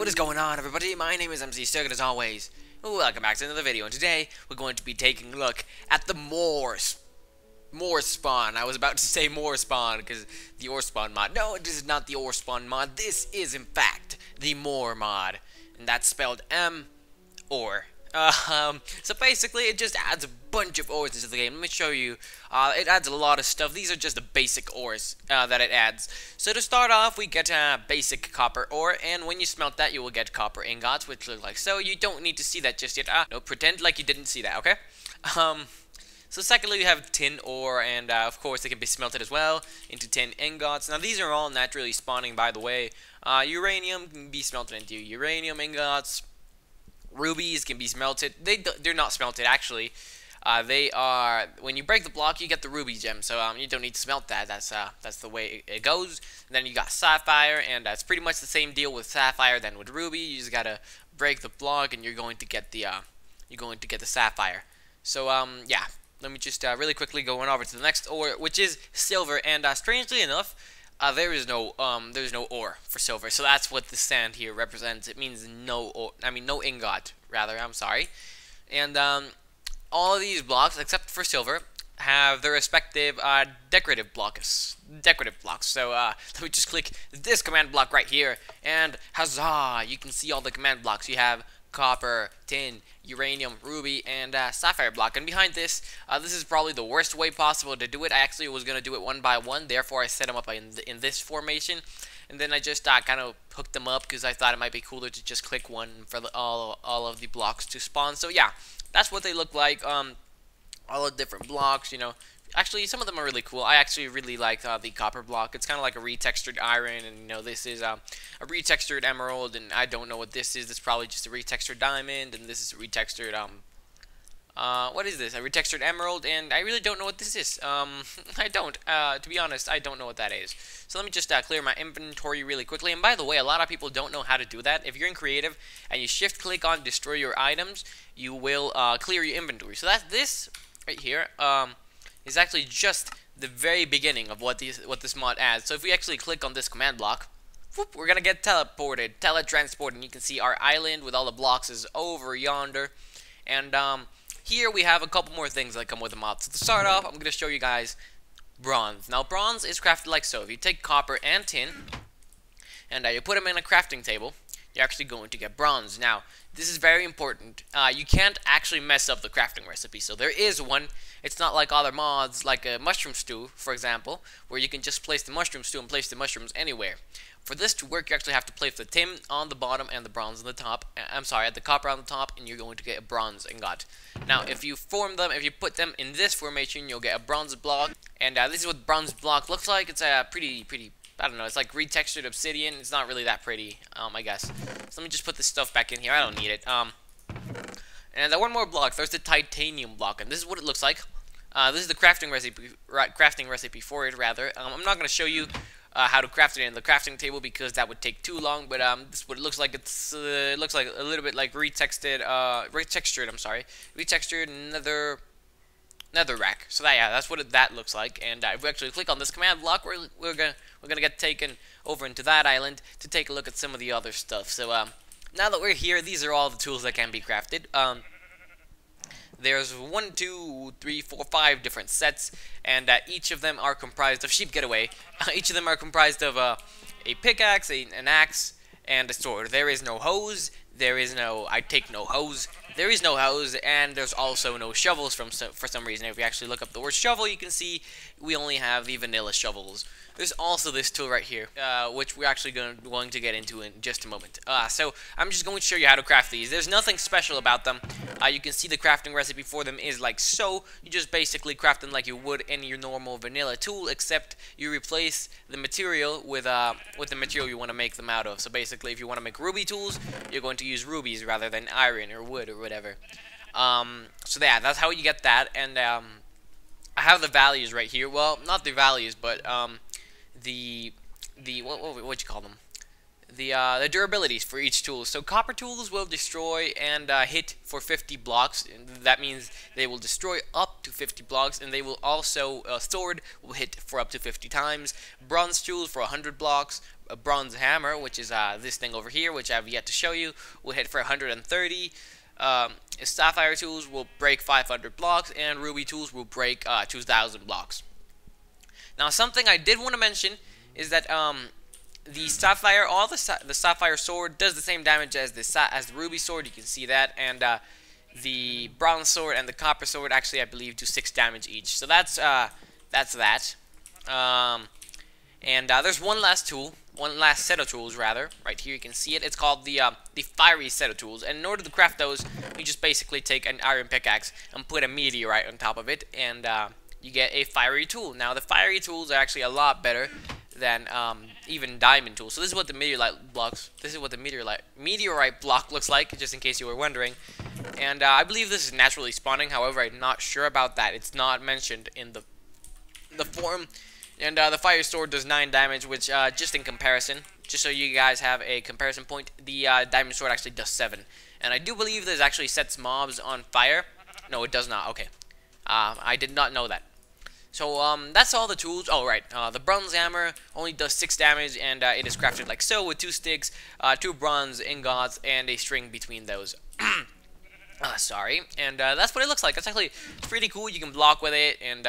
is going on, everybody? My name is McXerg, and as always, welcome back to another video. And today, we're going to be taking a look at the more spawn. I was about to say more spawn, because the ore spawn mod. No, this is not the ore spawn mod. This is, in fact, the more mod. And that's spelled M-ore. So basically, it just adds a bunch of ores into the game. Let me show you. It adds a lot of stuff. These are just the basic ores that it adds. So to start off, we get a basic copper ore, and when you smelt that, you will get copper ingots, which look like so. You don't need to see that just yet. No, pretend like you didn't see that, okay? So secondly, you have tin ore, and of course, they can be smelted as well into tin ingots. Now, these are all naturally spawning, by the way. Uranium can be smelted into uranium ingots. Rubies can be smelted. They're not smelted, actually. They are, when you break the block, you get the ruby gem. So you don't need to smelt that. That's the way it goes. And then you got sapphire, and it's pretty much the same deal with sapphire than with ruby. You just gotta break the block, and you're going to get the sapphire. So yeah, let me just really quickly go on over to the next ore, which is silver. And strangely enough, there's no ore for silver, so that's what the sand here represents. It means no ore, no ingot, rather, I'm sorry. And all of these blocks, except for silver, have their respective decorative blocks. So let me just click this command block right here, and huzzah! You can see all the command blocks. You have copper, tin, uranium, ruby, and sapphire block. And behind this, this is probably the worst way possible to do it. I actually was going to do it one by one, therefore I set them up in this formation. And then I just kind of hooked them up because I thought it might be cooler to just click one for all of the blocks to spawn. So yeah, that's what they look like. All the different blocks, you know. Actually, some of them are really cool. I actually really like the copper block. It's kind of like a retextured iron, and you know, this is a retextured emerald, and I don't know what this is. This is probably just a retextured diamond, and this is a retextured what is this? A retextured emerald, and I really don't know what this is. I don't. To be honest, I don't know what that is. So let me just clear my inventory really quickly. And by the way, a lot of people don't know how to do that. If you're in creative and you shift click on destroy your items, you will clear your inventory. So that's this right here. Is actually just the very beginning of what this mod adds. So if we actually click on this command block, whoop, we're gonna get teletransported, and you can see our island with all the blocks is over yonder. And here we have a couple more things that come with the mod. So to start off, I'm gonna show you guys bronze. Now bronze is crafted like so. If you take copper and tin, and you put them in a crafting table, you're actually going to get bronze. Now, this is very important. You can't actually mess up the crafting recipe. So there is one. It's not like other mods, like a mushroom stew, for example, where you can just place the mushroom stew and place the mushrooms anywhere. For this to work, you actually have to place the tin on the bottom and the bronze on the top. I'm sorry, the copper on the top, and you're going to get a bronze ingot. Now, if you put them in this formation, you'll get a bronze block. And this is what bronze block looks like. It's a pretty, I don't know, it's like retextured obsidian. It's not really that pretty, I guess. So let me just put this stuff back in here. I don't need it. And one more block. There's the titanium block, and this is what it looks like. This is the crafting recipe for it, rather. I'm not going to show you how to craft it in the crafting table because that would take too long. But this is what it looks like. It looks like a little bit like retextured nether rack. So that's what that looks like. And if we actually click on this command block, we're gonna get taken over into that island to take a look at some of the other stuff. So now that we're here, these are all the tools that can be crafted. There's 1, 2, 3, 4, 5 different sets, and each of them are comprised of sheep. Get away! Each of them are comprised of a pickaxe, an axe, and a sword. There is no hose. I take no hose. There is no hose, and there's also no shovels for some reason. If you actually look up the word shovel, you can see we only have the vanilla shovels. There's also this tool right here, which we're actually going to get into in just a moment. So I'm just going to show you how to craft these. There's nothing special about them. You can see the crafting recipe for them is like so. You just basically craft them like you would any your normal vanilla tool, except you replace the material with the material you want to make them out of. So basically, if you want to make ruby tools, you're going to use rubies rather than iron or wood or whatever. So yeah, that's how you get that. And I have the values right here. Well, not the values, but what you call them? the durabilities for each tool. So copper tools will destroy and hit for 50 blocks. And that means they will destroy up to 50 blocks, and they will also sword will hit for up to 50 times. Bronze tools for 100 blocks. A bronze hammer, which is this thing over here, which I've yet to show you, will hit for 130. Sapphire tools will break 500 blocks, and ruby tools will break 2,000 blocks. Now, something I did want to mention is that the sapphire, the sapphire sword does the same damage as the ruby sword. You can see that, and the bronze sword and the copper sword actually, I believe, do 6 damage each. So that's that. There's one last tool, one last set of tools rather. Right here you can see it. It's called the fiery set of tools. And in order to craft those, you just basically take an iron pickaxe and put a meteorite on top of it, and you get a fiery tool. Now the fiery tools are actually a lot better than even diamond tools. So this is what the meteorite blocks. This is what the meteorite block looks like, just in case you were wondering. And I believe this is naturally spawning. However, I'm not sure about that. It's not mentioned in the form. And the fire sword does 9 damage, which just in comparison, just so you guys have a comparison point, the diamond sword actually does 7. And I do believe this actually sets mobs on fire. No, it does not. Okay, I did not know that. So that's all the tools. Oh right, the bronze hammer only does 6 damage, and it is crafted like so, with 2 sticks, 2 bronze ingots, and a string between those. Sorry. And that's what it looks like. It's actually pretty cool. You can block with it and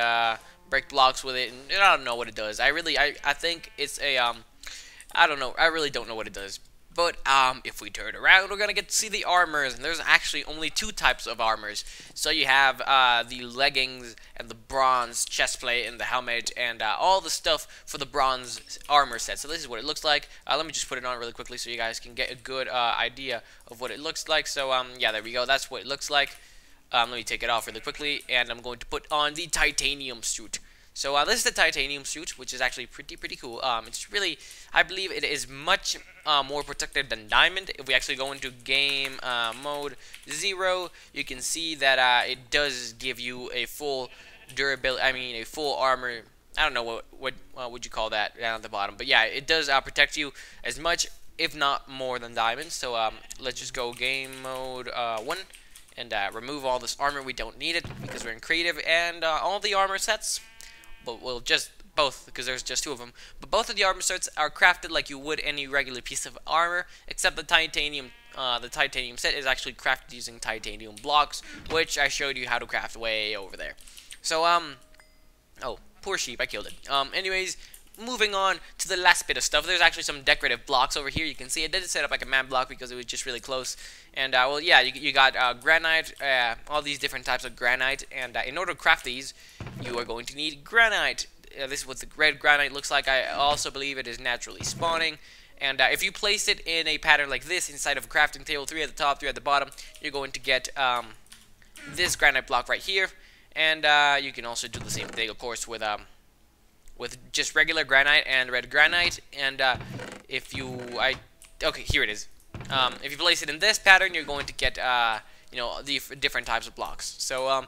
break blocks with it, and I don't know what it does. I think it's a I don't know. I really don't know what it does. But if we turn around, we're gonna get to see the armors, and there's actually only 2 types of armors. So you have the leggings and the bronze chestplate and the helmet and all the stuff for the bronze armor set. So this is what it looks like. Let me just put it on really quickly so you guys can get a good idea of what it looks like. So yeah, there we go. That's what it looks like. Let me take it off really quickly, and I'm going to put on the titanium suit. So this is the titanium suit, which is actually pretty cool. It's really, I believe it is much more protected than diamond. If we actually go into game mode 0, you can see that it does give you a full durability. I mean, a full armor. I don't know what would you call that down at the bottom, but yeah, it does protect you as much, if not more, than diamond. So let's just go game mode 1. And remove all this armor. We don't need it because we're in creative, and all the armor sets, but we'll just both, because there's just 2 of them, but both of the armor sets are crafted like you would any regular piece of armor, except the titanium set is actually crafted using titanium blocks, which I showed you how to craft way over there. So oh, poor sheep, I killed it. Anyways, moving on to the last bit of stuff, there's actually some decorative blocks over here. You can see it did set up like a man block because it was just really close. And well, yeah, you got granite, all these different types of granite, and in order to craft these, you are going to need granite. This is what the red granite looks like. I also believe it is naturally spawning. And if you place it in a pattern like this inside of a crafting table, 3 at the top, 3 at the bottom, you're going to get this granite block right here. And you can also do the same thing, of course, with just regular granite and red granite. And okay, here it is. If you place it in this pattern, you're going to get you know, the different types of blocks. So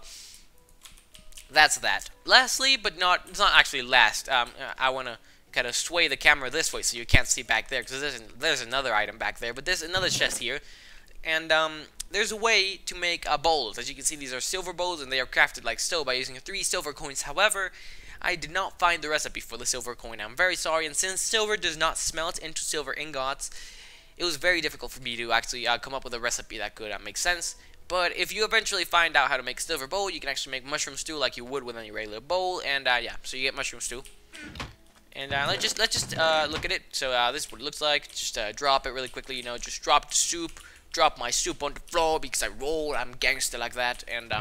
that's that. Lastly, but it's not actually last. I want to kind of sway the camera this way so you can't see back there, because there's another item back there, but there's another chest here. And there's a way to make bowls. As you can see, these are silver bowls, and they are crafted like so by using 3 silver coins. However, I did not find the recipe for the silver coin. I'm very sorry, and since silver does not smelt into silver ingots, it was very difficult for me to actually come up with a recipe that could make sense. But if you eventually find out how to make silver bowl, you can actually make mushroom stew like you would with any regular bowl. And yeah, so you get mushroom stew. And let's just look at it. So this is what it looks like. Just drop it really quickly. You know, just drop the soup. Drop my soup on the floor because I roll. I'm gangster like that. And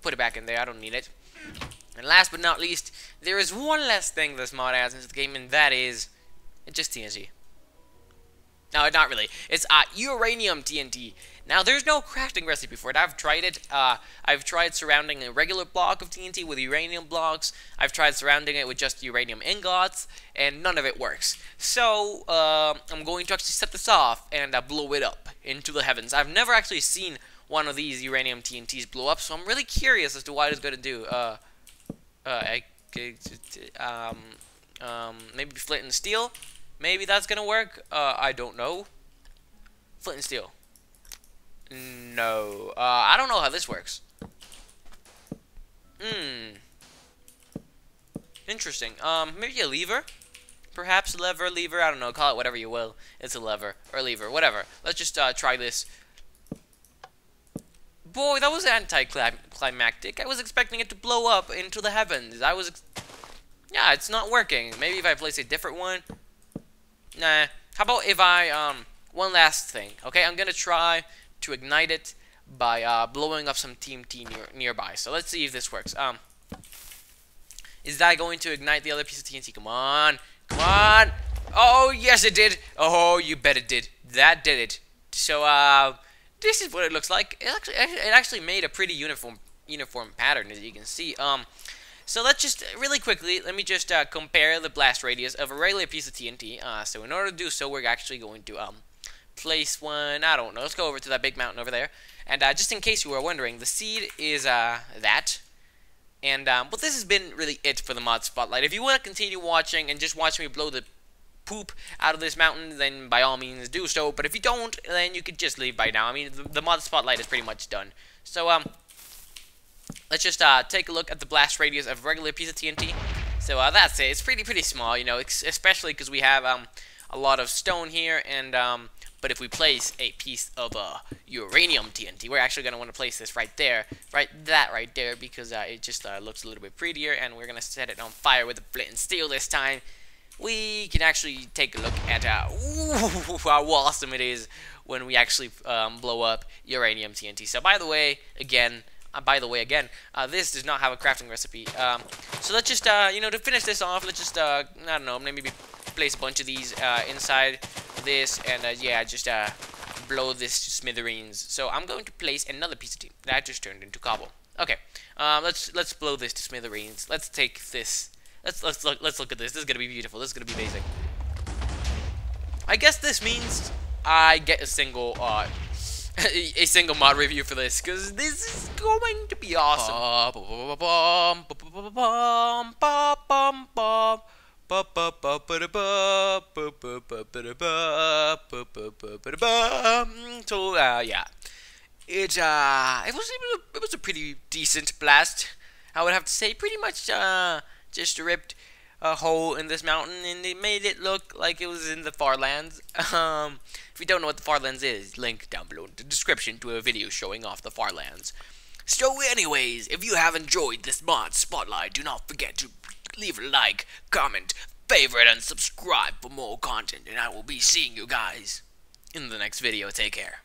put it back in there. I don't need it. And last but not least, there is one last thing this mod adds into the game, and that is just TNT. No, not really. It's Uranium Tnt. Now, there's no crafting recipe for it. I've tried it. I've tried surrounding a regular block of TNT with uranium blocks. I've tried surrounding it with just uranium ingots, and none of it works. So, I'm going to actually set this off and blow it up into the heavens. I've never actually seen one of these uranium TNTs blow up, so I'm really curious as to what it's going to do. Maybe flint and steel. maybe that's gonna work. I don't know. Flint and steel. No. I don't know how this works. Interesting. Maybe a lever? Perhaps lever, I don't know. Call it whatever you will. It's a lever. Or lever. Whatever. Let's just try this. Boy, that was anticlimactic. I was expecting it to blow up into the heavens. Yeah, it's not working. Maybe if I place a different one. Nah. How about if I, one last thing. Okay, I'm gonna try to ignite it by blowing up some TNT nearby. So let's see if this works. Is that going to ignite the other piece of TNT? Come on. Come on. Oh, yes, it did. Oh, you bet it did. That did it. So, this is what it looks like. It actually made a pretty uniform pattern, as you can see. So let's just, really quickly, let me just compare the blast radius of a regular piece of TNT. So in order to do so, we're actually going to place one, I don't know, let's go over to that big mountain over there. And just in case you were wondering, the seed is that. And, but this has been really it for the mod spotlight. If you want to continue watching and just watch me blow the poop out of this mountain, then by all means do so. But if you don't, then you could just leave by now. I mean, the mod spotlight is pretty much done. So, let's just take a look at the blast radius of a regular piece of TNT. So, that's it. It's pretty small, you know, especially because we have, a lot of stone here, and, but if we place a piece of Uranium Tnt, we're actually going to want to place this right there, right there, because it just looks a little bit prettier, and we're going to set it on fire with the flint and steel this time. We can actually take a look at how awesome it is when we actually blow up Uranium Tnt. So by the way, again, this does not have a crafting recipe. So let's just, you know, to finish this off, let's just, I don't know, maybe place a bunch of these inside this, and yeah, just blow this to smithereens. So I'm going to place another piece of TNT that just turned into cobble. Okay, let's blow this to smithereens. Let's take this. Let's look at this. This is gonna be beautiful. This is gonna be amazing. I guess this means I get a single mod review for this, because this is going to be awesome. So yeah, it was a pretty decent blast. I would have to say, pretty much just ripped a hole in this mountain, and it made it look like it was in the far lands. If you don't know what the far lands is, link down below in the description to a video showing off the far lands. So anyways, if you have enjoyed this mod spotlight, do not forget to leave a like, comment, favorite, and subscribe for more content, and I will be seeing you guys in the next video. Take care.